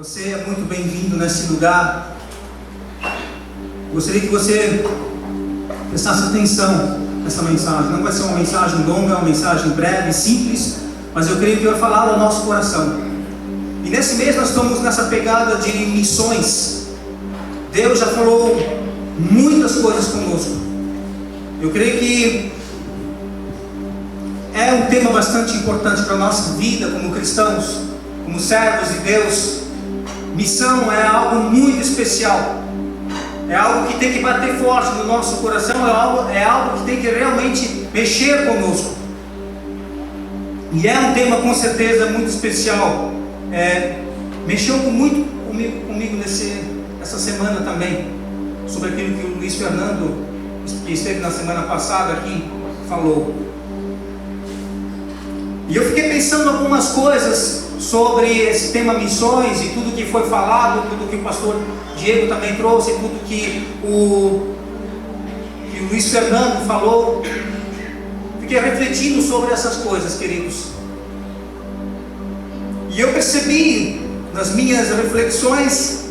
Você é muito bem-vindo nesse lugar. Gostaria que você prestasse atenção nessa mensagem. Não vai ser uma mensagem longa, é uma mensagem breve, simples, mas eu creio que vai falar ao nosso coração. E nesse mês nós estamos nessa pegada de missões. Deus já falou muitas coisas conosco. Eu creio que é um tema bastante importante para a nossa vida como cristãos, como servos de Deus. Missão é algo muito especial. É algo que tem que bater forte no nosso coração. É algo que tem que realmente mexer conosco. E é um tema com certeza muito especial. Mexeu muito comigo essa semana também, sobre aquilo que o Luiz Fernando, que esteve na semana passada aqui, falou. E eu fiquei pensando algumas coisas sobre esse tema missões e tudo que foi falado, tudo que o pastor Diego também trouxe, tudo que o Luiz Fernando falou. Fiquei refletindo sobre essas coisas, queridos. E eu percebi nas minhas reflexões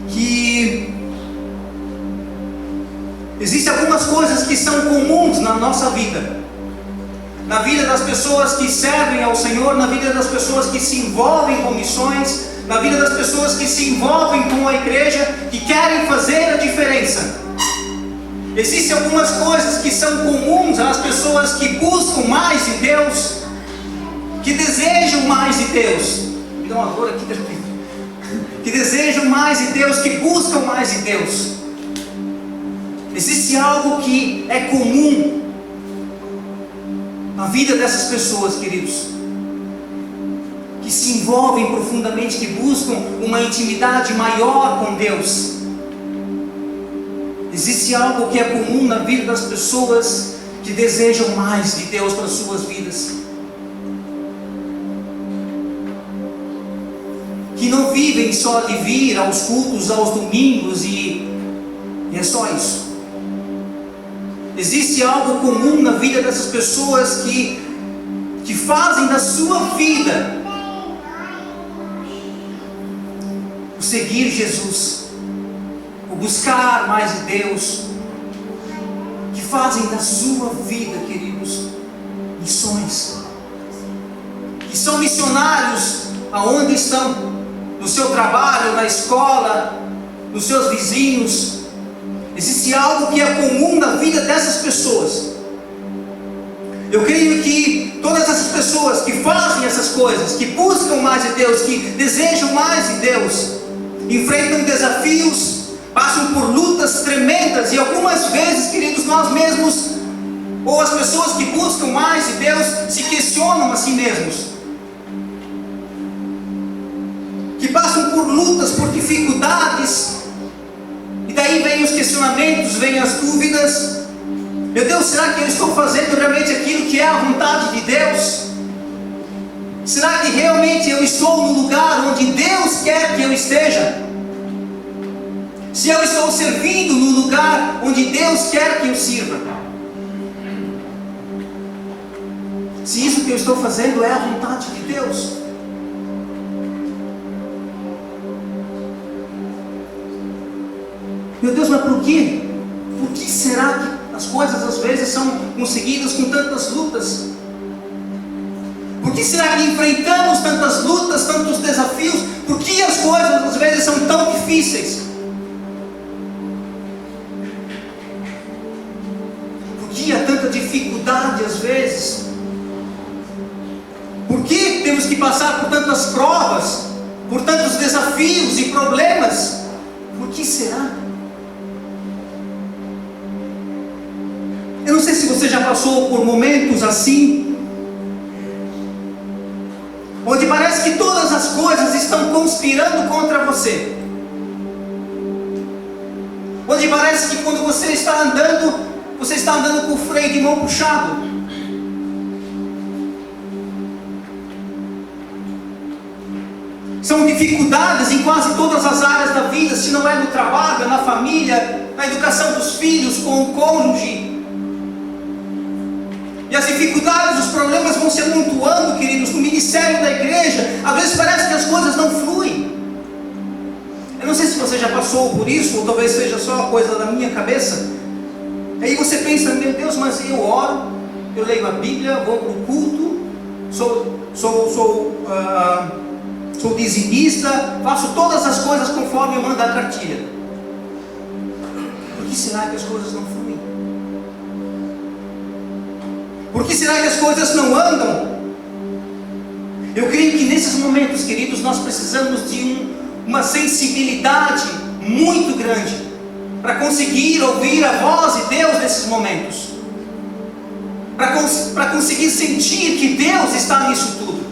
que existem algumas coisas que são comuns na nossa vida. Na vida das pessoas que servem ao Senhor, na vida das pessoas que se envolvem com missões, na vida das pessoas que se envolvem com a igreja, que querem fazer a diferença. Existem algumas coisas que são comuns às pessoas que buscam mais de Deus, que desejam mais de Deus. Me dá uma dor aqui, que desejam mais de Deus, que buscam mais de Deus. Existe algo que é comum na vida dessas pessoas, queridos, que se envolvem profundamente, que buscam uma intimidade maior com Deus. Existe algo que é comum na vida das pessoas que desejam mais de Deus para as suas vidas, que não vivem só de vir aos cultos aos domingos e é só isso. Existe algo comum na vida dessas pessoas que fazem da sua vida o seguir Jesus, o buscar mais de Deus, que fazem da sua vida, queridos, missões, que são missionários aonde estão, no seu trabalho, na escola, nos seus vizinhos. Existe algo que é comum na vida dessas pessoas. Eu creio que todas essas pessoas que fazem essas coisas, que buscam mais de Deus, que desejam mais de Deus, enfrentam desafios, passam por lutas tremendas, e algumas vezes, queridos, nós mesmos, ou as pessoas que buscam mais de Deus, se questionam a si mesmos, que passam por lutas, por dificuldades. E daí vem os questionamentos, vem as dúvidas. Meu Deus, será que eu estou fazendo realmente aquilo que é a vontade de Deus? Será que realmente eu estou no lugar onde Deus quer que eu esteja? Se eu estou servindo no lugar onde Deus quer que eu sirva? Se isso que eu estou fazendo é a vontade de Deus? Meu Deus, mas por quê? Por que será que as coisas às vezes são conseguidas com tantas lutas? Por que será que enfrentamos tantas lutas, tantos desafios? Por que as coisas às vezes são tão difíceis? Por que há tanta dificuldade às vezes? Por que temos que passar por tantas provas, por tantos desafios e problemas? Por que será? Eu não sei se você já passou por momentos assim, onde parece que todas as coisas estão conspirando contra você, onde parece que quando você está andando com o freio de mão puxado. São dificuldades em quase todas as áreas da vida, se não é no trabalho, na família, na educação dos filhos, com o cônjuge. E as dificuldades, os problemas vão se amontoando, queridos, no ministério da igreja. Às vezes parece passou por isso, ou talvez seja só coisa da minha cabeça. Aí você pensa, meu Deus, mas eu oro, eu leio a Bíblia, vou para o culto, sou dizimista, faço todas as coisas conforme eu mando a cartilha. Por que será que as coisas não fluem? Por que será que as coisas não andam? Eu creio que nesses momentos, queridos, nós precisamos de uma sensibilidade muito grande para conseguir ouvir a voz de Deus nesses momentos, para conseguir sentir que Deus está nisso tudo,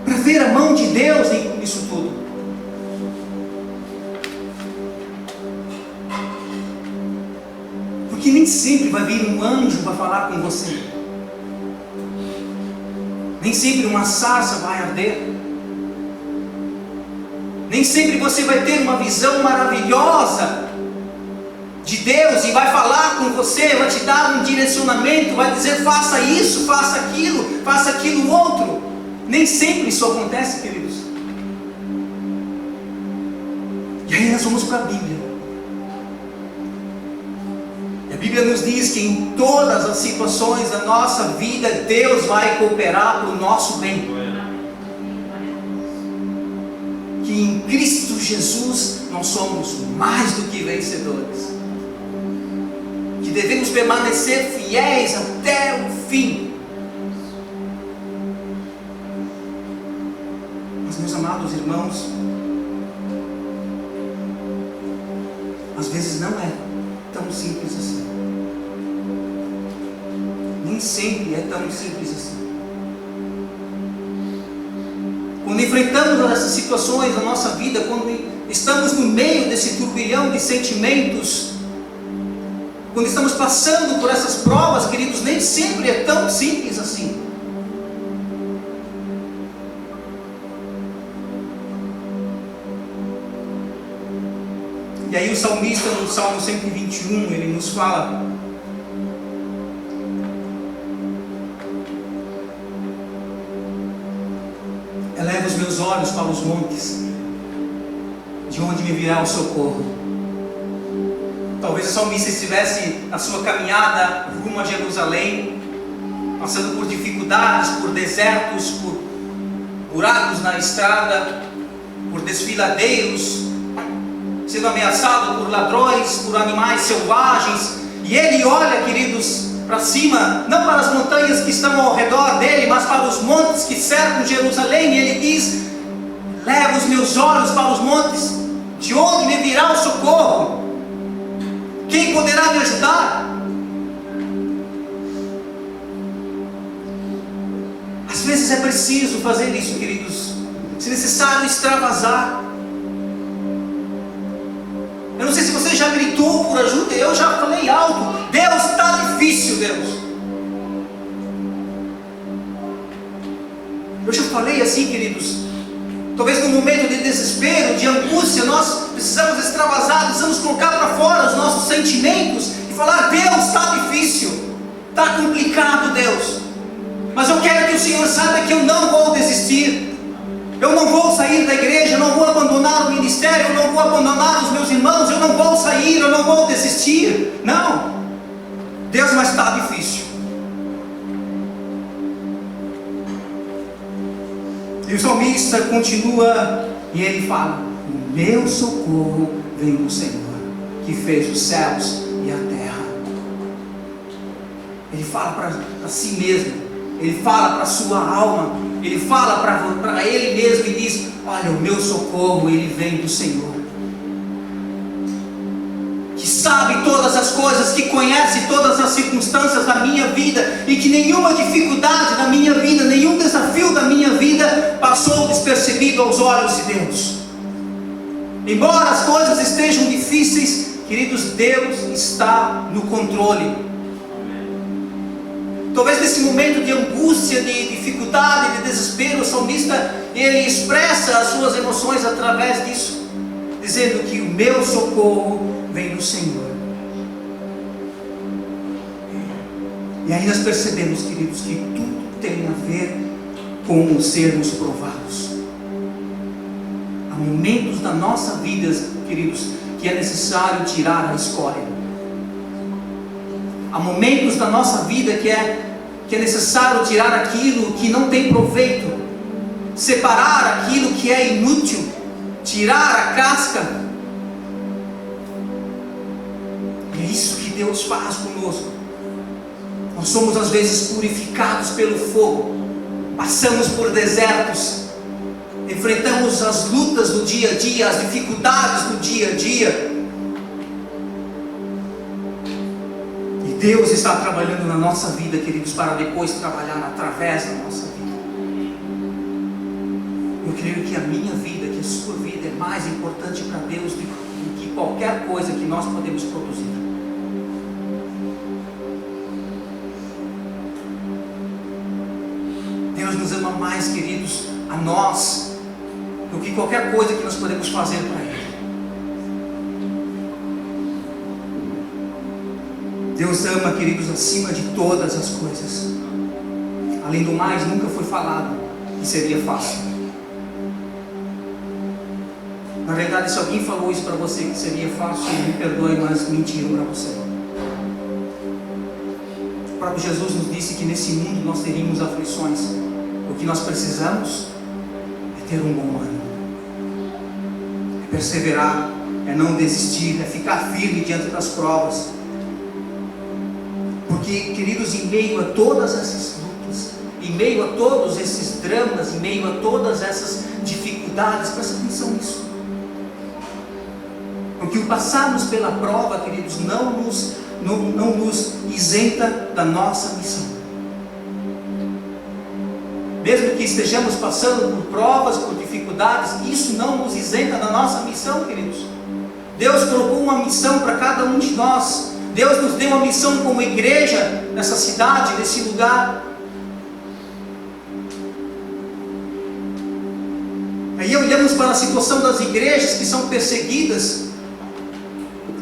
para ver a mão de Deus nisso tudo. Porque nem sempre vai vir um anjo para falar com você, nem sempre uma sarça vai arder, nem sempre você vai ter uma visão maravilhosa de Deus e vai falar com você, vai te dar um direcionamento, vai dizer faça isso, faça aquilo outro. Nem sempre isso acontece, queridos. E aí nós vamos para a Bíblia. E a Bíblia nos diz que em todas as situações da nossa vida, Deus vai cooperar para o nosso bem. Que em Cristo Jesus nós somos mais do que vencedores, que devemos permanecer fiéis até o fim. Mas, meus amados irmãos, às vezes não é tão simples assim. Nem sempre é tão simples assim. Quando enfrentamos essas situações na nossa vida, quando estamos no meio desse turbilhão de sentimentos, quando estamos passando por essas provas, queridos, nem sempre é tão simples assim. E aí o salmista, no Salmo 121, ele nos fala: eleva os meus olhos para os montes, de onde me virá o socorro. Talvez o salmista estivesse na sua caminhada rumo a Jerusalém, passando por dificuldades, por desertos, por buracos na estrada, por desfiladeiros, sendo ameaçado por ladrões, por animais selvagens. E ele olha, queridos, para cima, não para as montanhas que estão ao redor dele, mas para os montes que cercam Jerusalém. E ele diz: leva os meus olhos para os montes, de onde me virá o socorro? Quem poderá me ajudar? Às vezes é preciso fazer isso, queridos. Se necessário, extravasar. Eu não sei se você já gritou por ajuda. Eu já falei alto: Deus, está difícil, Deus. Eu já falei assim, queridos. Talvez no momento de desespero, de angústia, nós precisamos extravasar, precisamos colocar para fora os nossos sentimentos e falar: Deus, está difícil, está complicado, Deus. Mas eu quero que o Senhor saiba que eu não vou desistir. Eu não vou sair da igreja, eu não vou abandonar o ministério, eu não vou abandonar os meus irmãos, eu não vou sair, eu não vou desistir. Não, Deus, mas está difícil. E o salmista continua e ele fala: o meu socorro vem do Senhor, que fez os céus e a terra. Ele fala para si mesmo, ele fala para a sua alma, ele fala para ele mesmo e diz: olha, o meu socorro, ele vem do Senhor, que sabe todas as coisas, que conhece todas as circunstâncias da minha vida, e que nenhuma dificuldade da minha vida, nenhum desafio da minha vida passou despercebido aos olhos de Deus. Embora as coisas estejam difíceis, queridos, Deus está no controle. Talvez nesse momento de angústia, de dificuldade, de desespero, o salmista, ele expressa as suas emoções através disso, dizendo que o meu socorro vem do Senhor. E aí nós percebemos, queridos, que tudo tem a ver com sermos provados. Há momentos da nossa vida, queridos, que é necessário tirar a escória. Há momentos da nossa vida que é necessário tirar aquilo que não tem proveito, separar aquilo que é inútil, tirar a casca. É isso que Deus faz conosco. Nós somos às vezes purificados pelo fogo, passamos por desertos, enfrentamos as lutas do dia a dia, as dificuldades do dia a dia. Deus está trabalhando na nossa vida, queridos, para depois trabalhar através da nossa vida. Eu creio que a minha vida, que a sua vida é mais importante para Deus do que qualquer coisa que nós podemos produzir. Deus nos ama mais, queridos, a nós, do que qualquer coisa que nós podemos fazer para Ele. Deus ama, queridos, acima de todas as coisas. Além do mais, nunca foi falado que seria fácil. Na verdade, se alguém falou isso para você que seria fácil, me perdoe, mas mentiram para você. O próprio Jesus nos disse que nesse mundo nós teríamos aflições. O que nós precisamos é ter um bom ânimo, é perseverar, é não desistir, é ficar firme diante das provas. Porque, queridos, em meio a todas essas lutas, em meio a todos esses dramas, em meio a todas essas dificuldades, presta atenção nisso. Porque o passarmos pela prova, queridos, não nos isenta da nossa missão. Mesmo que estejamos passando por provas, por dificuldades, isso não nos isenta da nossa missão, queridos. Deus colocou uma missão para cada um de nós. Deus nos deu uma missão como igreja nessa cidade, nesse lugar. Aí olhamos para a situação das igrejas que são perseguidas.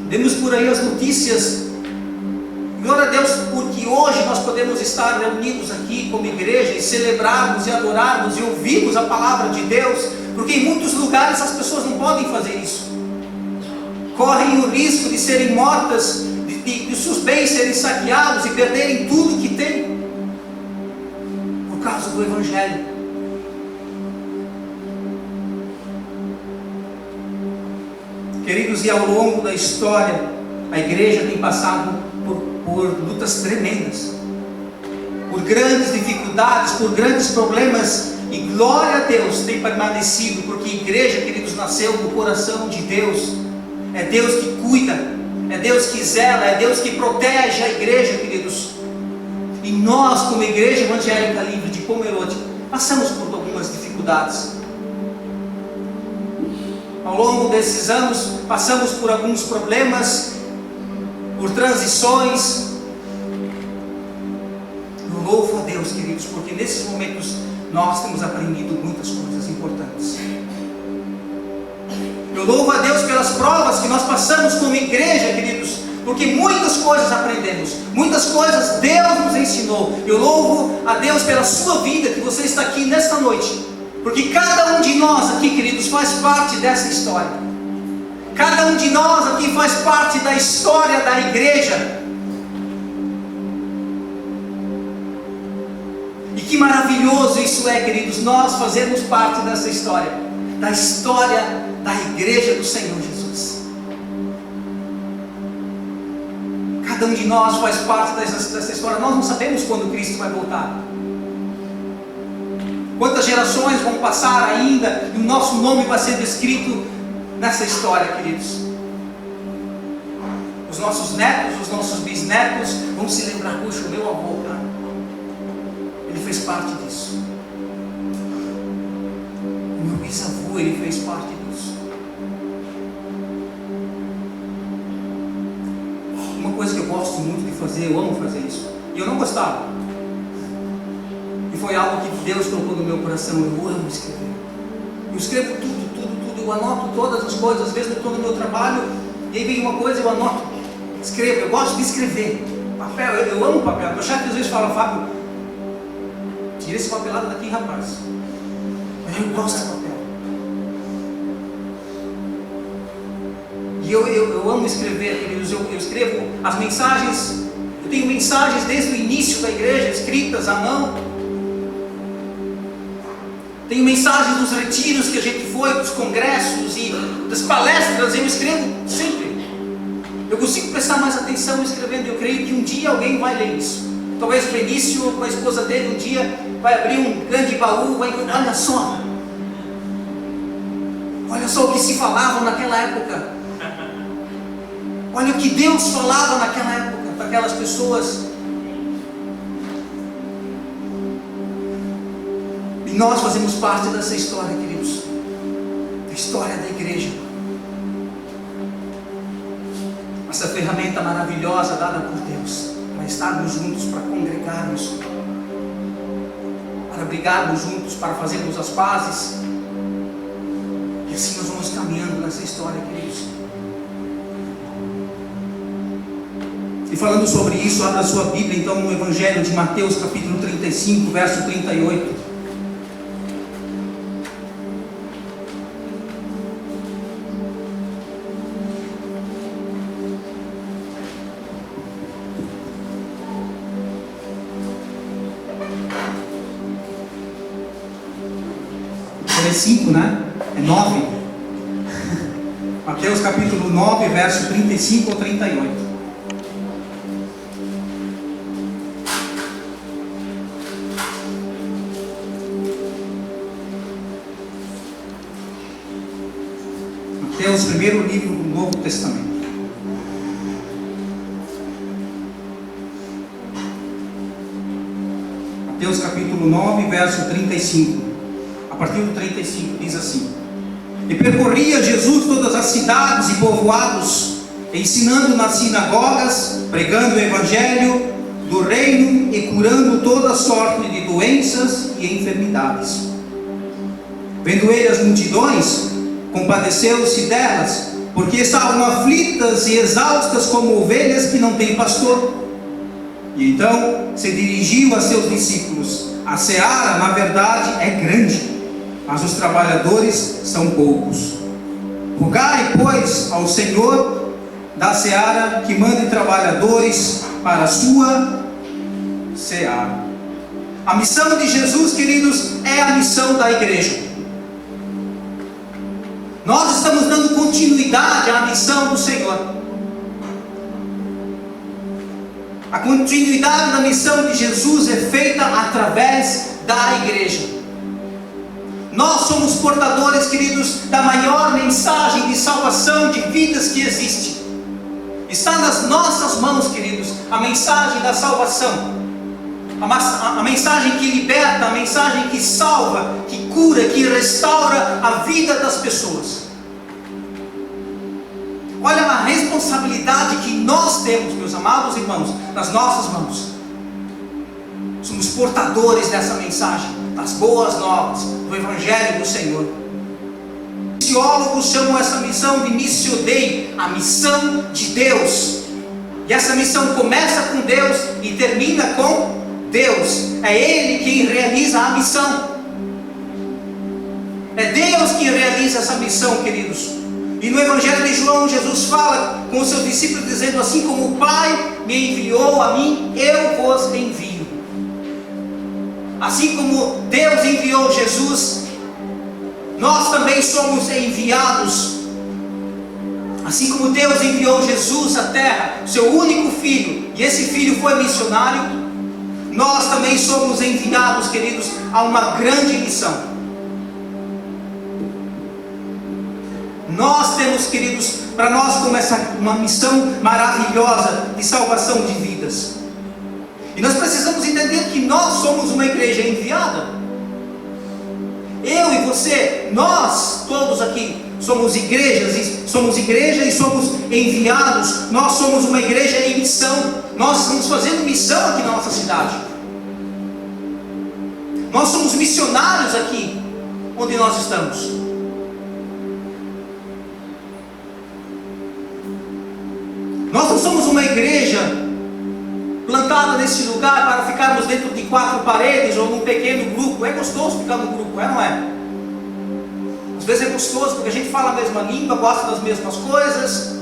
Vemos por aí as notícias. Glória a Deus, porque hoje nós podemos estar reunidos aqui como igreja e celebrarmos e adorarmos e ouvirmos a palavra de Deus. Porque em muitos lugares as pessoas não podem fazer isso. Correm o risco de serem mortas, de seus bens serem saqueados e perderem tudo que têm por causa do Evangelho. Queridos, e ao longo da história a igreja tem passado por lutas tremendas, por grandes dificuldades, por grandes problemas, e glória a Deus tem permanecido, porque a igreja, queridos, nasceu no coração de Deus. É Deus que cuida, é Deus que zela, é Deus que protege a igreja, queridos. E nós, como igreja evangélica livre de Pomerode, passamos por algumas dificuldades. Ao longo desses anos, passamos por alguns problemas, por transições. Eu louvo a Deus, queridos, porque nesses momentos nós temos aprendido muitas coisas importantes. Eu louvo a Deus pelas provas que nós passamos como igreja, queridos, porque muitas coisas aprendemos, muitas coisas Deus nos ensinou. Eu louvo a Deus pela sua vida, que você está aqui nesta noite, porque cada um de nós aqui, queridos, faz parte dessa história. Cada um de nós aqui faz parte da história da igreja. E que maravilhoso isso é, queridos, nós fazermos parte dessa história, da história da igreja do Senhor Jesus. Cada um de nós faz parte dessa história. Nós não sabemos quando Cristo vai voltar. Quantas gerações vão passar ainda e o nosso nome vai ser descrito nessa história, queridos. Os nossos netos, os nossos bisnetos vão se lembrar: puxa, o meu avô, cara, ele fez parte disso. O meu bisavô, ele fez parte disso. Uma coisa que eu gosto muito de fazer, eu amo fazer isso, e eu não gostava, e foi algo que Deus colocou no meu coração. Eu amo escrever. Eu escrevo tudo, eu anoto todas as coisas. Às vezes eu estou no meu trabalho e aí vem uma coisa, eu anoto, escrevo. Eu gosto de escrever. Papel, eu amo papel. Meu chefe às vezes fala: Fábio, tira esse papelado daqui, rapaz. Mas eu gosto de papel. E eu amo escrever, queridos. Eu escrevo as mensagens. Eu tenho mensagens desde o início da igreja, escritas à mão. Tenho mensagens dos retiros que a gente foi, dos congressos e das palestras. Eu escrevo sempre. Eu consigo prestar mais atenção escrevendo. Eu creio que um dia alguém vai ler isso. Talvez o Benício, com a esposa dele, um dia vai abrir um grande baú, vai encontrar, olha só o que se falava naquela época, olha o que Deus falava naquela época, para aquelas pessoas, e nós fazemos parte dessa história, queridos, a história da igreja, essa ferramenta maravilhosa dada por Deus, para estarmos juntos, para congregarmos, para brigarmos juntos, para fazermos as pazes, e assim nós vamos caminhando nessa história, queridos. E falando sobre isso, abra sua Bíblia então no Evangelho de Mateus, capítulo 35, verso 38. É 5, né? É 9. Mateus capítulo 9, verso 35 ou 38. Mateus, primeiro livro do Novo Testamento. Mateus capítulo 9, verso 35. A partir do 35 diz assim: E percorria Jesus todas as cidades e povoados, ensinando nas sinagogas, pregando o evangelho do reino e curando toda sorte de doenças e enfermidades. Vendo ele as multidões, compadeceu-se delas, porque estavam aflitas e exaustas como ovelhas que não têm pastor. E então se dirigiu a seus discípulos: A seara, na verdade, é grande, mas os trabalhadores são poucos. Rogai, pois, ao Senhor da seara que mande trabalhadores para a sua seara. A missão de Jesus, queridos, é a missão da igreja. Nós estamos dando continuidade à missão do Senhor. A continuidade da missão de Jesus é feita através da igreja. Nós somos portadores, queridos, da maior mensagem de salvação de vidas que existe. Está nas nossas mãos, queridos, a mensagem da salvação. A mensagem que liberta, a mensagem que salva, que cura, que restaura a vida das pessoas. Olha a responsabilidade que nós temos, meus amados irmãos, nas nossas mãos. Somos portadores dessa mensagem, das boas novas, do Evangelho do Senhor. Os teólogos chamam essa missão de Missio Dei, a missão de Deus. E essa missão começa com Deus e termina com Deus. É Ele quem realiza a missão. É Deus quem realiza essa missão, queridos. E no Evangelho de João, Jesus fala com os seus discípulos dizendo: assim como o Pai me enviou a mim, eu vos envio. Assim como Deus enviou Jesus, nós também somos enviados. Assim como Deus enviou Jesus à terra, seu único filho, e esse filho foi missionário, nós também somos enviados, queridos, a uma grande missão. Nós temos, queridos, para nós começar uma missão maravilhosa de salvação de vidas. E nós precisamos entender que nós somos uma igreja enviada. Eu e você, nós todos aqui somos igreja e somos enviados. Nós somos uma igreja em missão. Nós estamos fazendo missão aqui na nossa cidade. Nós somos missionários aqui onde nós estamos. Nós não somos uma igreja plantada nesse lugar para ficarmos dentro de 4 paredes ou num pequeno grupo. É gostoso ficar num grupo, é ou não é? Às vezes é gostoso porque a gente fala a mesma língua, gosta das mesmas coisas,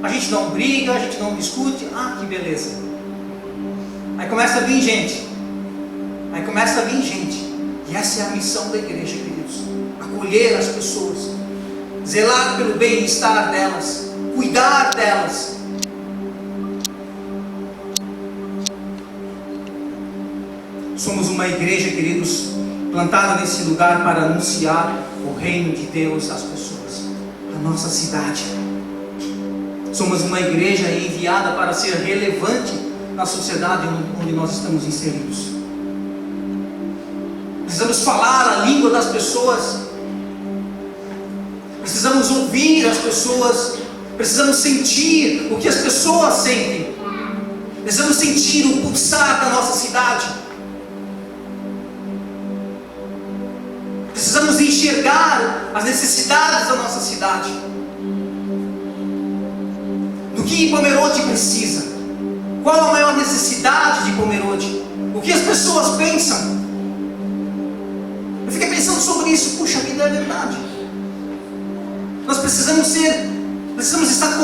a gente não briga, a gente não discute. Ah, que beleza. Aí começa a vir gente. E essa é a missão da igreja, queridos. Acolher as pessoas, zelar pelo bem-estar delas, cuidar delas. Somos uma igreja, queridos, plantada nesse lugar para anunciar o reino de Deus às pessoas, a nossa cidade. Somos uma igreja enviada para ser relevante na sociedade onde nós estamos inseridos. Precisamos falar a língua das pessoas, precisamos ouvir as pessoas, precisamos sentir o que as pessoas sentem, precisamos sentir o pulsar da nossa cidade, precisamos enxergar as necessidades da nossa cidade, do que Pomerode precisa, qual a maior necessidade de Pomerode, o que as pessoas pensam. Eu fiquei pensando sobre isso. Puxa vida, é verdade. Nós precisamos estar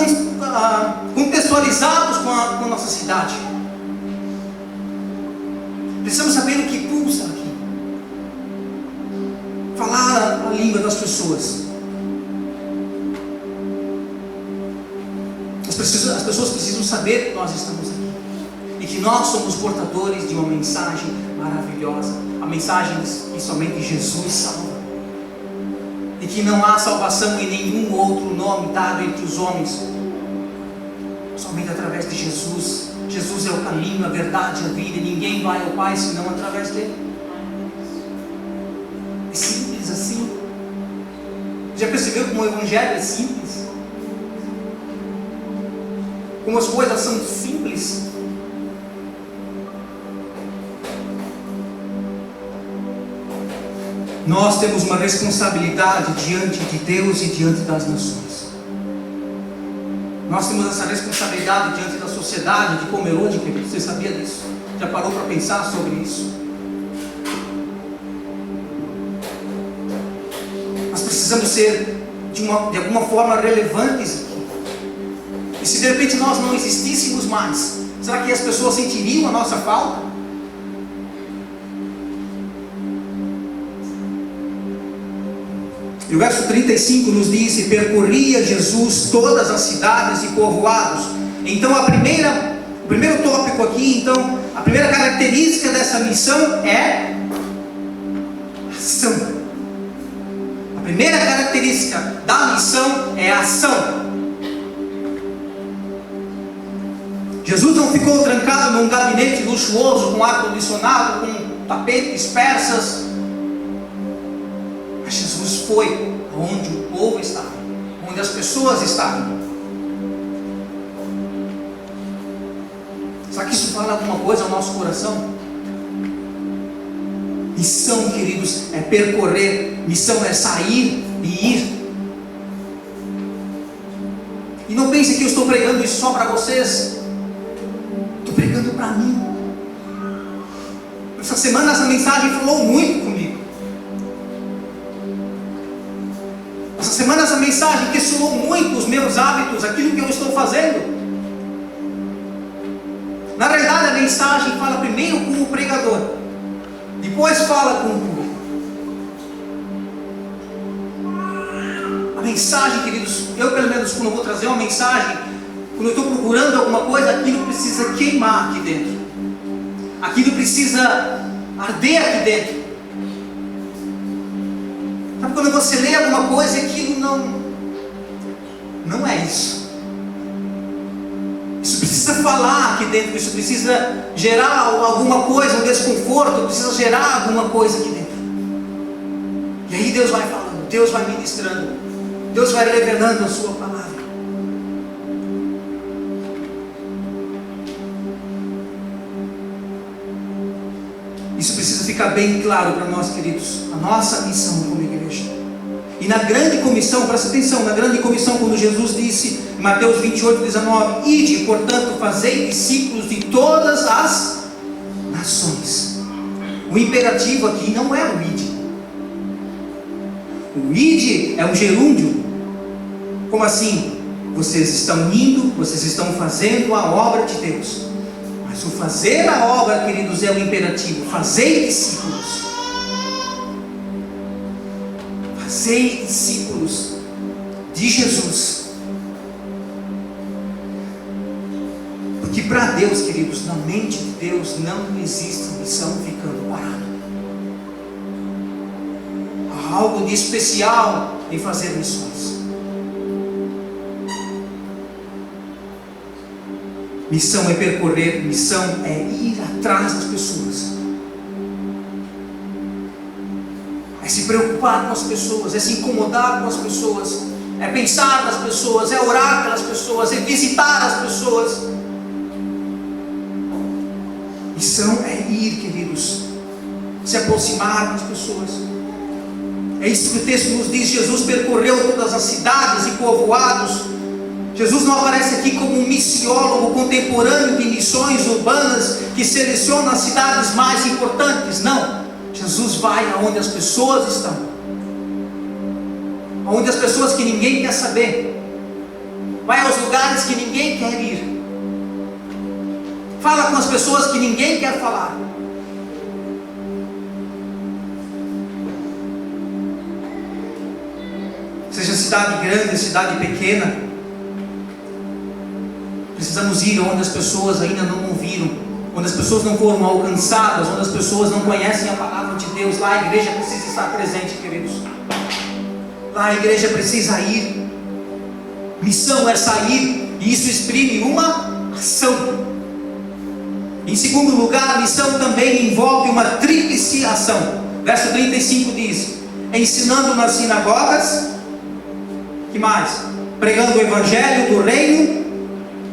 contextualizados com a nossa cidade. Precisamos saber o que pulsa aqui. Falar a língua das pessoas. As pessoas precisam saber que nós estamos aqui e que nós somos portadores de uma mensagem maravilhosa, a mensagem que somente Jesus salva, e que não há salvação em nenhum outro nome dado entre os homens, somente através de Jesus. Jesus é o caminho, a verdade, a vida, e ninguém vai ao Pai senão através dele. É simples assim. Já percebeu como o Evangelho é simples? Como as coisas são simples? Nós temos uma responsabilidade diante de Deus e diante das nações. Nós temos essa responsabilidade diante da sociedade de Pomerode, querido. Você sabia disso? Já parou para pensar sobre isso? Nós precisamos ser de alguma forma relevantes aqui. E se de repente nós não existíssemos mais, será que as pessoas sentiriam a nossa falta? E o verso 35 nos diz: e percorria Jesus todas as cidades e povoados. Então o primeiro tópico aqui, então, a primeira característica dessa missão é ação. A primeira característica da missão é ação. Jesus não ficou trancado num gabinete luxuoso, com ar-condicionado, com tapetes persas. Mas Jesus foi onde o povo estava, onde as pessoas estavam. Será que isso fala alguma coisa ao nosso coração? Missão, queridos, é percorrer. Missão é sair e ir. E não pense que eu estou pregando isso só para vocês. Estou pregando para mim. Essa semana essa mensagem falou muito comigo. Essa semana essa mensagem questionou muito os meus hábitos, aquilo que eu estou fazendo. Na realidade a mensagem fala primeiro com o pregador, depois fala com o público. A mensagem, queridos, eu pelo menos quando eu vou trazer uma mensagem, quando eu estou procurando alguma coisa, aquilo precisa queimar aqui dentro, aquilo precisa arder aqui dentro. Sabe quando você lê alguma coisa e aquilo não é isso. Isso precisa falar aqui dentro, isso precisa gerar alguma coisa, um desconforto, precisa gerar alguma coisa aqui dentro. E aí Deus vai falando, Deus vai ministrando, Deus vai revelando a sua palavra. Isso precisa ficar bem claro para nós, queridos. A nossa missão como igreja. E na grande comissão, presta atenção, na grande comissão, quando Jesus disse, em Mateus 28, 19, ide, portanto, fazei discípulos de todas as nações. O imperativo aqui não é o ide. O ide é um gerúndio. Como assim? Vocês estão indo, vocês estão fazendo a obra de Deus. Mas o fazer a obra, queridos, é o imperativo. Fazei discípulos. Fazei discípulos de Jesus. Porque para Deus, queridos, na mente de Deus não existe missão ficando parada. Há algo de especial em fazer missões. Missão é percorrer, missão é ir atrás das pessoas. É se preocupar com as pessoas, é se incomodar com as pessoas, é pensar nas pessoas, é orar pelas pessoas, é visitar as pessoas. Missão é ir, queridos, se aproximar das pessoas. É isso que o texto nos diz. Jesus percorreu todas as cidades e povoados. Jesus não aparece aqui como um missiólogo contemporâneo de missões urbanas que seleciona as cidades mais importantes. Não, Jesus vai aonde as pessoas estão, aonde as pessoas que ninguém quer saber, vai aos lugares que ninguém quer ir, fala com as pessoas que ninguém quer falar. Seja cidade grande, cidade pequena, precisamos ir onde as pessoas ainda não ouviram, onde as pessoas não foram alcançadas, onde as pessoas não conhecem a palavra de Deus. Lá a igreja precisa estar presente, queridos. Lá a igreja precisa ir. Missão é sair, e isso exprime uma ação. Em segundo lugar, a missão também envolve uma tríplice ação. Verso 35 diz: ensinando nas sinagogas, que mais? Pregando o evangelho do reino,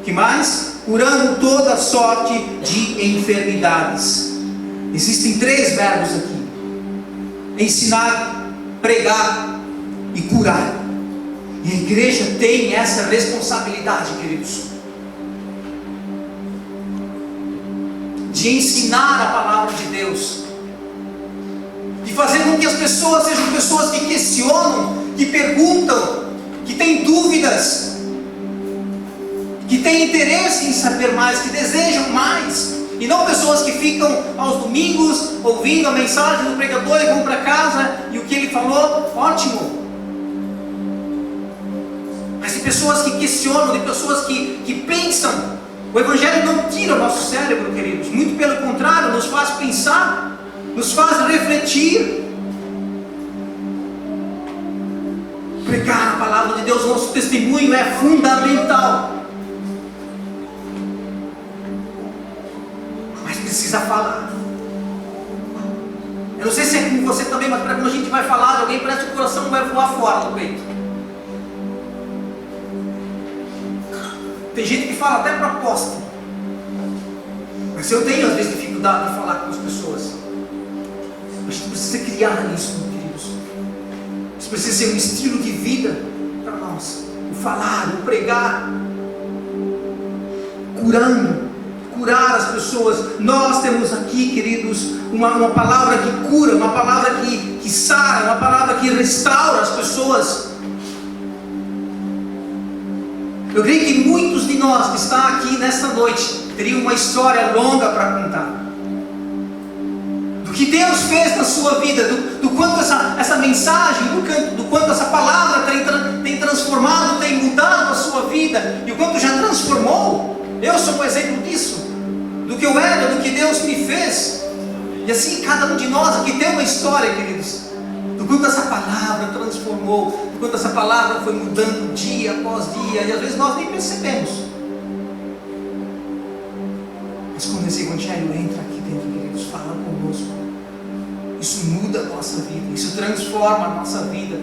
que mais? Curando toda sorte de enfermidades. Existem 3 verbos aqui: ensinar, pregar e curar. E a igreja tem essa responsabilidade, queridos, de ensinar a palavra de Deus, de fazer com que as pessoas sejam pessoas que questionam, que perguntam, que têm dúvidas, que têm interesse em saber mais, que desejam mais, e não pessoas que ficam aos domingos ouvindo a mensagem do pregador e vão para casa e o que ele falou, ótimo. Mas de pessoas que questionam, de pessoas que pensam. O evangelho não tira o nosso cérebro, queridos, muito pelo contrário, nos faz pensar, nos faz refletir. Pregar a palavra de Deus, nosso testemunho é fundamental. Precisa falar. Eu não sei se é com você também, mas quando a gente vai falar de alguém, parece que o coração vai voar fora do peito. Tem gente que fala até proposta, mas eu tenho às vezes dificuldade de falar com as pessoas. A gente precisa criar isso, queridos. Isso precisa ser um estilo de vida para nós. O falar, o pregar, curando, curar as pessoas. Nós temos aqui, queridos, uma palavra que cura, uma palavra que sara, uma palavra que restaura as pessoas. Eu creio que muitos de nós que estão aqui nesta noite teriam uma história longa para contar, do que Deus fez na sua vida, do quanto essa mensagem, do quanto essa palavra tem transformado, tem mudado a sua vida, e o quanto já transformou. Eu sou um exemplo disso, do que eu era, do que Deus me fez. E assim cada um de nós aqui tem uma história, queridos, do quanto essa palavra transformou, do quanto essa palavra foi mudando dia após dia, e às vezes nós nem percebemos. Mas quando esse evangelho entra aqui dentro, queridos, fala conosco, isso muda a nossa vida, isso transforma a nossa vida,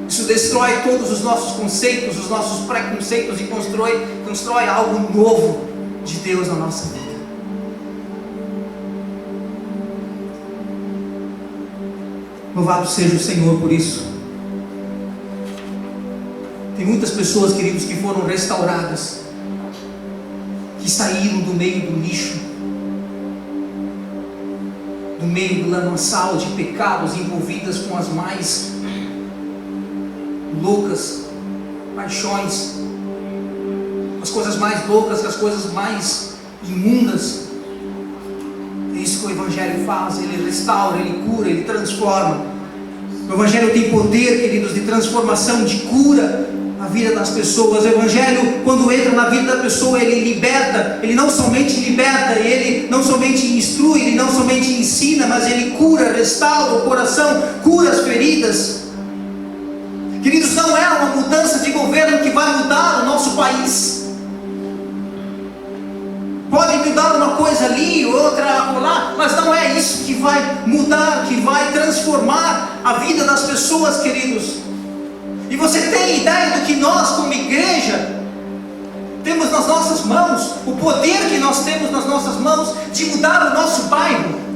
isso destrói todos os nossos conceitos, os nossos preconceitos, e constrói algo novo de Deus na nossa vida. Louvado seja o Senhor por isso. Tem muitas pessoas, queridos, que foram restauradas, que saíram do meio do lixo, do meio do lamaçal de pecados, envolvidas com as mais loucas, paixões, as coisas mais loucas, as coisas mais imundas. É isso que o Evangelho faz. Ele restaura, ele cura, ele transforma. O Evangelho tem poder, queridos, de transformação, de cura na vida das pessoas. O Evangelho, quando entra na vida da pessoa, ele liberta. Ele não somente liberta, ele não somente instrui, ele não somente ensina, mas ele cura, restaura o coração, cura as feridas. Queridos, não é uma mudança de governo que vai mudar o nosso país. Pode mudar uma coisa ali, outra lá, mas não é isso que vai mudar, que vai transformar a vida das pessoas, queridos. E você tem ideia do que nós, como igreja, temos nas nossas mãos, o poder que nós temos nas nossas mãos de mudar o nosso bairro?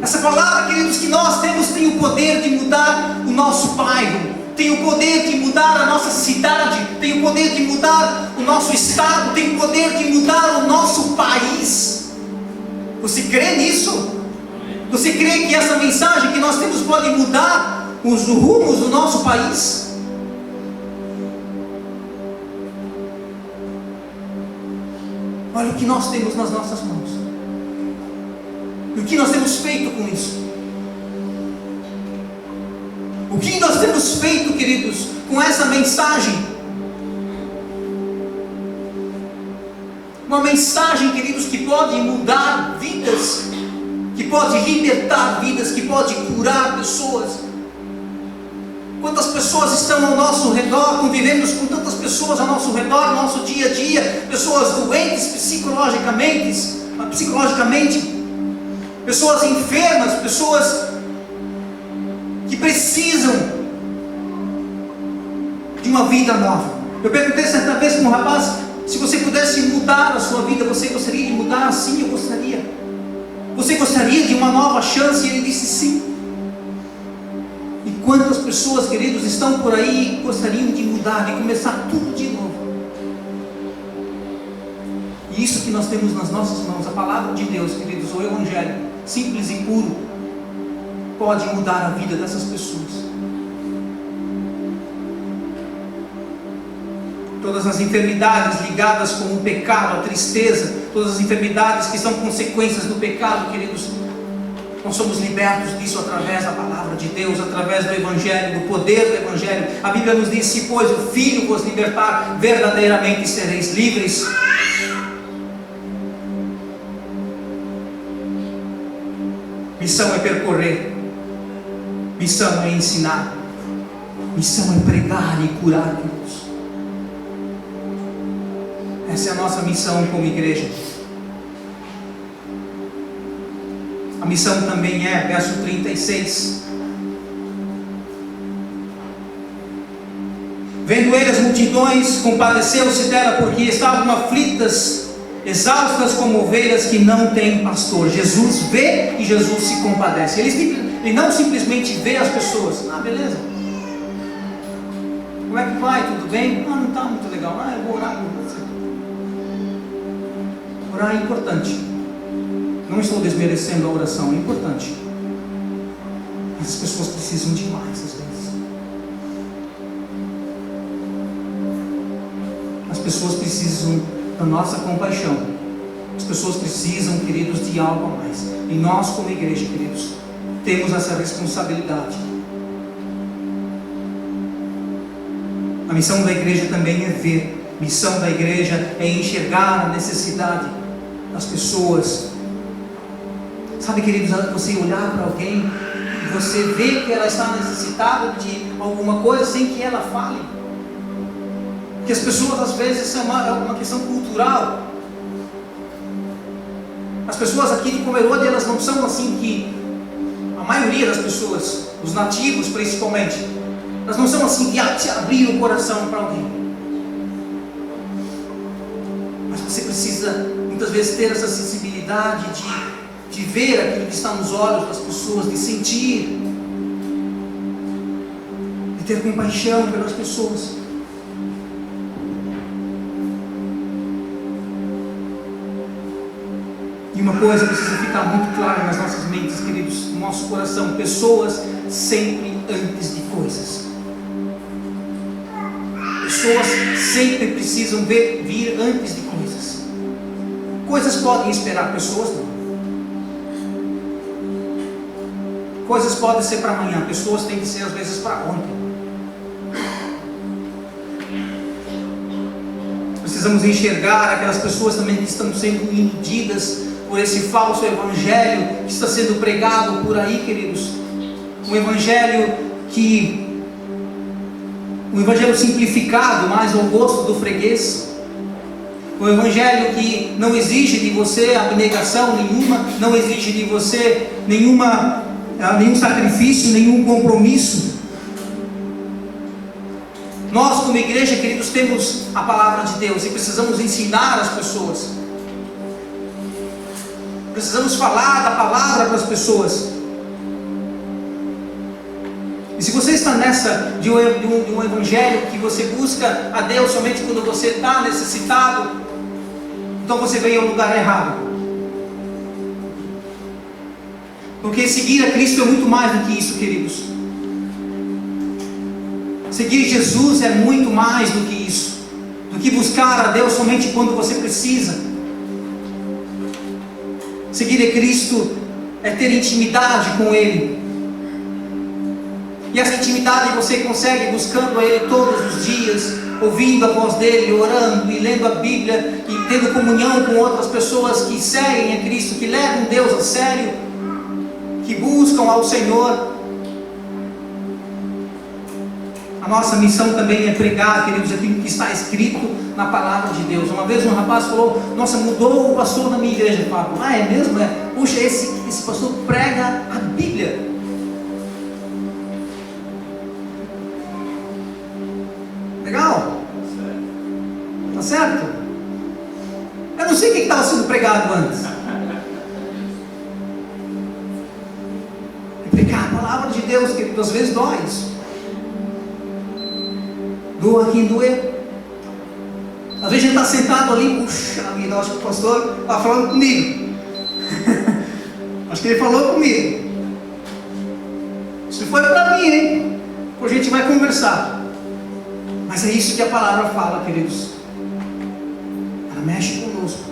Essa palavra, queridos, que nós temos tem o poder de mudar o nosso bairro, tem o poder de mudar a nossa cidade, tem o poder de mudar o nosso estado, tem o poder de mudar o nosso país. Você crê nisso? Você crê que essa mensagem que nós temos pode mudar os rumos do nosso país? Olha o que nós temos nas nossas mãos. E o que nós temos feito com isso? O que nós temos feito, queridos, com essa mensagem? Uma mensagem, queridos, que pode mudar vidas, que pode libertar vidas, que pode curar pessoas. Quantas pessoas estão ao nosso redor, convivemos com tantas pessoas ao nosso redor, no nosso dia a dia, pessoas doentes psicologicamente, pessoas enfermas, pessoas que precisam de uma vida nova. Eu perguntei certa vez para um rapaz, se você pudesse mudar a sua vida, você gostaria de mudar? Sim, eu gostaria. Você gostaria de uma nova chance? E ele disse sim. E quantas pessoas, queridos, estão por aí e gostariam de mudar, de começar tudo de novo? E isso que nós temos nas nossas mãos, a palavra de Deus, queridos, o Evangelho, simples e puro, pode mudar a vida dessas pessoas. Todas as enfermidades ligadas com o pecado, a tristeza, todas as enfermidades que são consequências do pecado, queridos, nós somos libertos disso através da palavra de Deus, através do Evangelho, do poder do Evangelho. A Bíblia nos diz: se pois o Filho vos libertar, verdadeiramente sereis livres. Missão é percorrer, missão é ensinar, missão é pregar e curar, queridos. Essa é a nossa missão como igreja. A missão também é, verso 36. Vendo ele as multidões, compadeceu-se dela, porque estavam aflitas, exaustas como ovelhas que não têm pastor. Jesus vê e Jesus se compadece. Ele não simplesmente vê as pessoas. Ah, beleza. Como é que vai? Tudo bem? Ah, não está muito legal. Ah, eu vou orar com você. Orar é importante. Não estou desmerecendo a oração, é importante. Mas as pessoas precisam de mais às vezes. As pessoas precisam da nossa compaixão. As pessoas precisam, queridos, de algo a mais. E nós, como igreja, queridos, temos essa responsabilidade. A missão da igreja também é ver. A missão da igreja é enxergar a necessidade das pessoas. Sabe, queridos, você olhar para alguém e você vê que ela está necessitada de alguma coisa sem que ela fale. Que as pessoas, às vezes, é uma questão cultural. As pessoas aqui de Pomerode, elas não são assim que a maioria das pessoas, os nativos principalmente, elas não são assim de abrir o coração para alguém. Mas você precisa muitas vezes ter essa sensibilidade de ver aquilo que está nos olhos das pessoas, de sentir, de ter compaixão pelas pessoas. E uma coisa precisa ficar muito clara nas nossas mentes, queridos, no nosso coração: pessoas sempre antes de coisas. Pessoas sempre precisam vir antes de coisas. Coisas podem esperar, pessoas não. Coisas podem ser para amanhã, pessoas têm que ser às vezes para ontem. Precisamos enxergar aquelas pessoas também que estão sendo iludidas por esse falso evangelho que está sendo pregado por aí, queridos. Um evangelho simplificado, mais ao gosto do freguês. Um evangelho que não exige de você abnegação nenhuma, não exige de você nenhum sacrifício, nenhum compromisso. Nós, como igreja, queridos, temos a palavra de Deus e precisamos ensinar as pessoas. Precisamos falar da palavra para as pessoas. E se você está nessa de um evangelho que você busca a Deus somente quando você está necessitado, então você veio ao lugar errado. Porque seguir a Cristo é muito mais do que isso, queridos. Seguir Jesus é muito mais do que isso, do que buscar a Deus somente quando você precisa. Seguir a Cristo é ter intimidade com Ele. E essa intimidade você consegue buscando a Ele todos os dias, ouvindo a voz dEle, orando e lendo a Bíblia e tendo comunhão com outras pessoas que seguem a Cristo, que levam Deus a sério, que buscam ao Senhor. A nossa missão também é pregar, queridos, aquilo que está escrito na palavra de Deus. Uma vez um rapaz falou: nossa, mudou o pastor na minha igreja, Fábio. Ah, é mesmo? Puxa, esse pastor prega a Bíblia. Legal? Tá certo? Eu não sei o que estava sendo pregado antes. É pregar a palavra de Deus, querido, às vezes dói isso. Doa quem doer. Às vezes a gente está sentado ali, puxa vida, acho que o pastor está falando comigo. Acho que ele falou comigo. Isso foi para mim, hein? Hoje a gente vai conversar. Mas é isso que a palavra fala, queridos. Ela mexe conosco.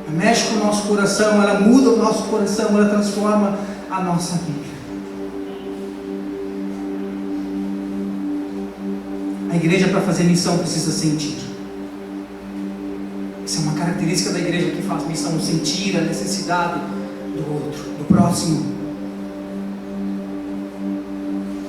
Ela mexe com o nosso coração, ela muda o nosso coração, ela transforma a nossa vida. A igreja, para fazer missão, precisa sentir. Essa é uma característica da igreja que faz missão: sentir a necessidade do outro, do próximo.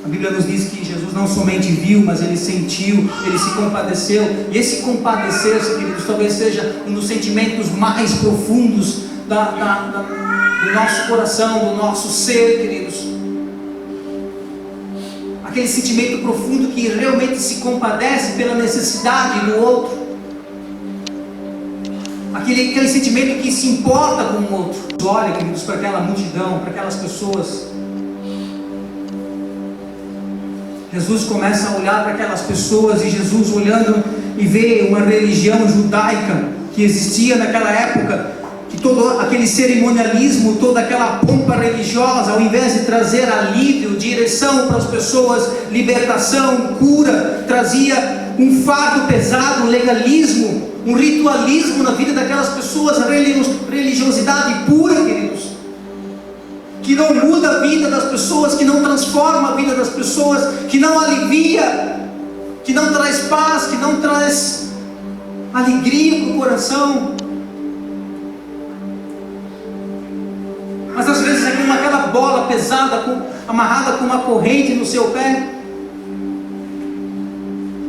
A Bíblia nos diz que Jesus não somente viu, mas Ele sentiu, Ele se compadeceu. E esse compadecer-se, queridos, talvez seja um dos sentimentos mais profundos do nosso coração, do nosso ser, queridos. Aquele sentimento profundo que realmente se compadece pela necessidade do outro. Aquele sentimento que se importa com o outro. Olha, queridos, para aquela multidão, para aquelas pessoas. Jesus começa a olhar para aquelas pessoas, e Jesus, olhando e vê uma religião judaica que existia naquela época, que todo aquele cerimonialismo, toda aquela pompa religiosa, ao invés de trazer alívio, direção para as pessoas, libertação, cura, trazia um fardo pesado, um legalismo, um ritualismo na vida daquelas pessoas, a religiosidade pura, queridos, que não muda a vida das pessoas, que não transforma a vida das pessoas, que não alivia, que não traz paz, que não traz alegria para o coração. Mas às vezes é como aquela bola pesada, amarrada com uma corrente no seu pé.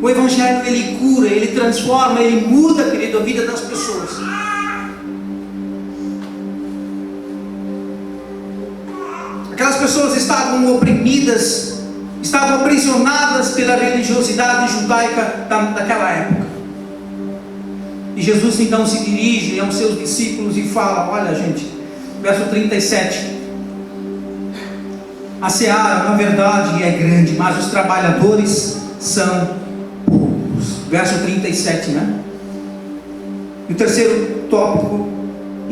O Evangelho, ele cura, ele transforma, ele muda, querido, a vida das pessoas. Aquelas pessoas estavam oprimidas, estavam aprisionadas pela religiosidade judaica daquela época. E Jesus então se dirige aos seus discípulos e fala: olha, gente, verso 37, a seara, na verdade, é grande, mas os trabalhadores são poucos. Verso 37, né? E o terceiro tópico,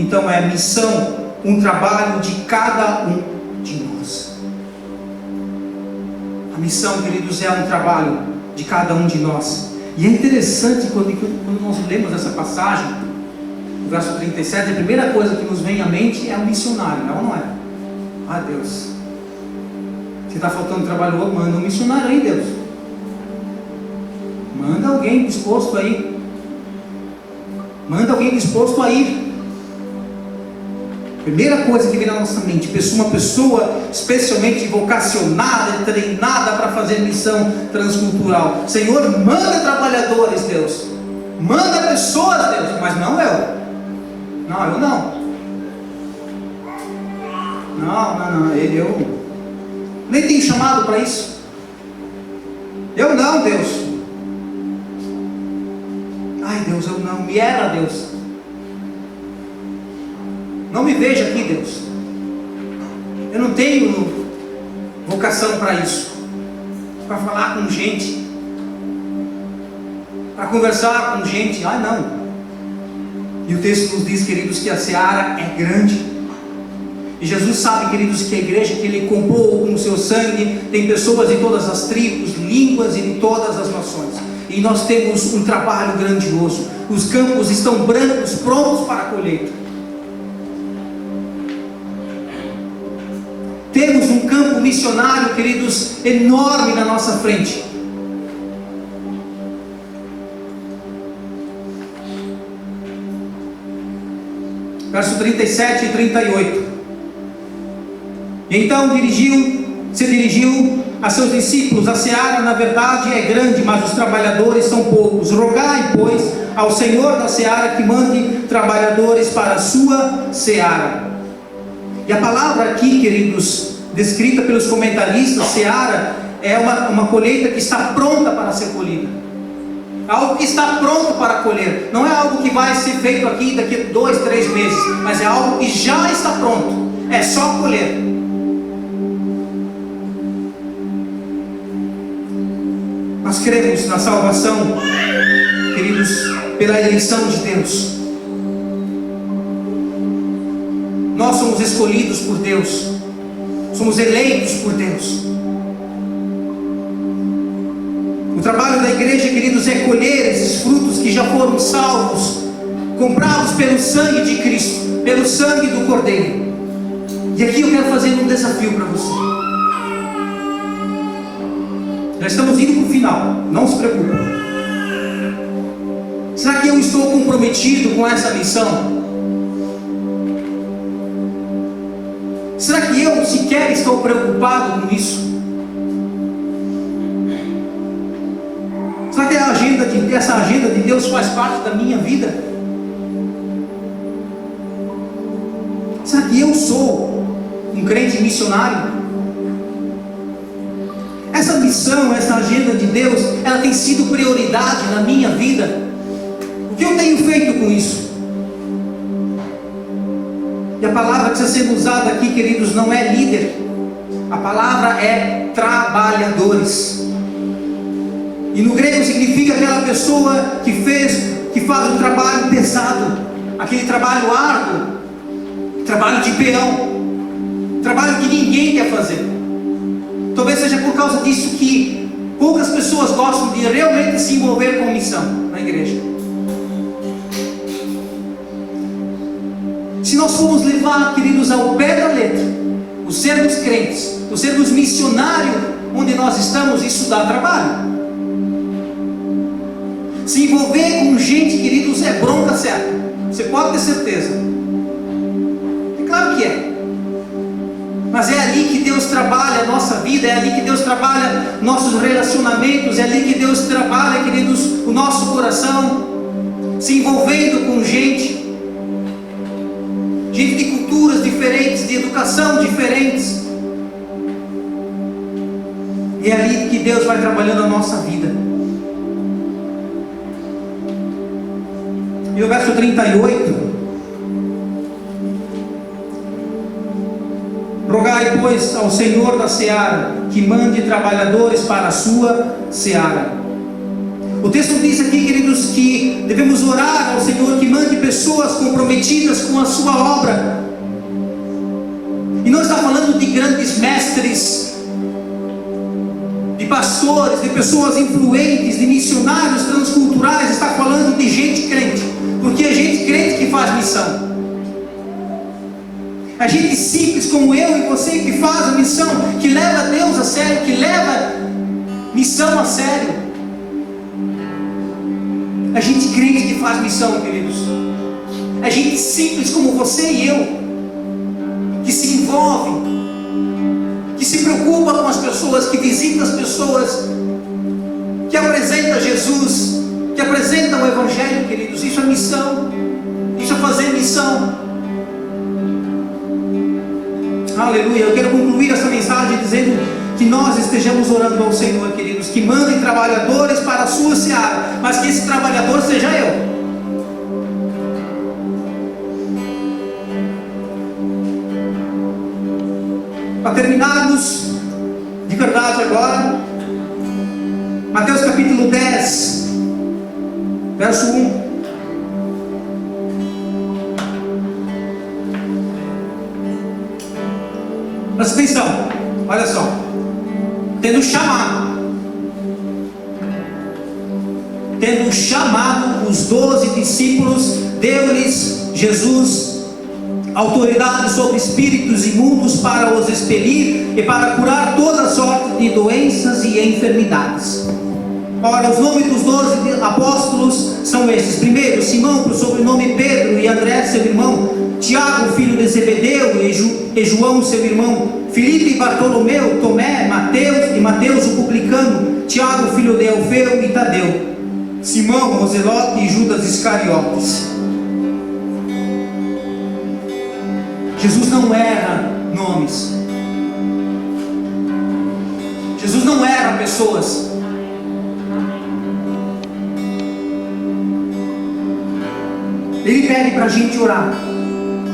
Então é missão, um trabalho de cada um de nós. A missão, queridos, é um trabalho de cada um de nós. E é interessante quando nós lemos essa passagem, no verso 37, a primeira coisa que nos vem à mente é o missionário, não, não é? Ah, Deus, se está faltando trabalho, manda um missionário aí, Deus. Manda alguém disposto a ir. Manda alguém disposto a ir. Primeira coisa que vem na nossa mente, uma pessoa especialmente vocacionada, treinada para fazer missão transcultural. Senhor, manda trabalhadores, Deus. Manda pessoas, Deus. Mas não eu. Não, eu não. Não. Eu nem tenho chamado para isso. Eu não, Deus. Ai, Deus, eu não. Me era, Deus. Não me veja aqui, Deus. Eu não tenho vocação para isso. Para falar com gente. Para conversar com gente. Ah, não. E o texto nos diz, queridos, que a seara é grande. E Jesus sabe, queridos, que a igreja que Ele comprou com o seu sangue tem pessoas de todas as tribos, línguas e de todas as nações. E nós temos um trabalho grandioso. Os campos estão brancos, prontos para a colheita. Temos um campo missionário, queridos, enorme na nossa frente. Verso 37 e 38. E então se dirigiu a seus discípulos: a seara na verdade é grande, mas os trabalhadores são poucos. Rogai, pois, ao Senhor da seara que mande trabalhadores para a sua seara. E a palavra aqui, queridos, descrita pelos comentaristas, seara, é uma colheita que está pronta para ser colhida. Algo que está pronto para colher. Não é algo que vai ser feito aqui daqui a 2, 3 meses, mas é algo que já está pronto. É só colher. Nós cremos na salvação, queridos, pela eleição de Deus. Nós somos escolhidos por Deus. Somos eleitos por Deus. O trabalho da igreja, queridos, é colher esses frutos que já foram salvos, comprados pelo sangue de Cristo, pelo sangue do Cordeiro. E aqui eu quero fazer um desafio para você. Já estamos indo para o final, não se preocupe. Será que eu estou comprometido com essa missão? Será que eu sequer estou preocupado com isso? Será que essa agenda de Deus faz parte da minha vida? Será que eu sou um crente missionário? Essa missão, essa agenda de Deus, ela tem sido prioridade na minha vida? O que eu tenho feito com isso? E a palavra que está sendo usada aqui, queridos, não é líder. A palavra é trabalhadores. E no grego significa aquela pessoa que faz um trabalho pesado, aquele trabalho árduo, trabalho de peão, trabalho que ninguém quer fazer. Talvez seja por causa disso que poucas pessoas gostam de realmente se envolver com missão na igreja. Se nós formos levar, queridos, ao pé da letra, o sermos crentes, o sermos missionários onde nós estamos, isso dá trabalho. Se envolver com gente, queridos, é bronca certa. Você pode ter certeza. É claro que é. Mas é ali que Deus trabalha a nossa vida, é ali que Deus trabalha nossos relacionamentos, é ali que Deus trabalha, queridos, o nosso coração, se envolvendo com gente de culturas diferentes, de educação diferentes. E é ali que Deus vai trabalhando a nossa vida. E o verso 38: rogai, pois, ao Senhor da seara que mande trabalhadores para a sua seara. O texto diz aqui, queridos, que devemos orar ao Senhor que mande pessoas comprometidas com a sua obra. E não está falando de grandes mestres, de pastores, de pessoas influentes, de missionários transculturais. Está falando de gente crente, porque é gente crente que faz missão. A gente simples como eu e você que faz a missão, que leva Deus a sério, que leva missão a sério. A gente crente que faz missão, queridos. A gente simples como você e eu, que se envolve, que se preocupa com as pessoas, que visita as pessoas, que apresenta Jesus, que apresenta o Evangelho, queridos. Isso é missão. Isso é fazer missão. Aleluia. Eu quero concluir essa mensagem dizendo que nós estejamos orando ao Senhor, queridos, que mandem trabalhadores para a sua seara, mas que esse trabalhador seja eu. Para terminarmos de verdade agora, Mateus capítulo 10, verso 1. Presta atenção, olha só. Tendo chamado os 12 discípulos, deu-lhes Jesus autoridade sobre espíritos imundos para os expelir e para curar toda sorte de doenças e enfermidades. Ora, os nomes dos 12 apóstolos são estes: primeiro, Simão, por sobrenome Pedro, e André, seu irmão, Tiago, filho de Zebedeu, e João, seu irmão, Filipe, Bartolomeu, Tomé, Mateus, o publicano, Tiago, filho de Alfeu, e Tadeu, Simão, o Zelote, e Judas Iscariotes. Jesus não erra nomes. Jesus não erra pessoas. Ele pede para a gente orar,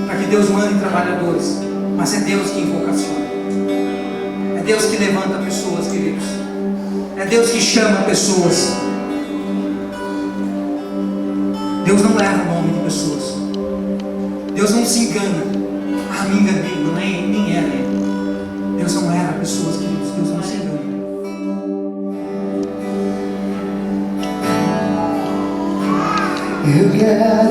para que Deus mande trabalhadores, mas é Deus que vocaciona, é Deus que levanta pessoas, queridos, é Deus que chama pessoas. Deus não erra o nome de pessoas, Deus não se engana. Me enganei, nem era ele. Deus não erra pessoas, queridos, Deus não se engana. Eu quero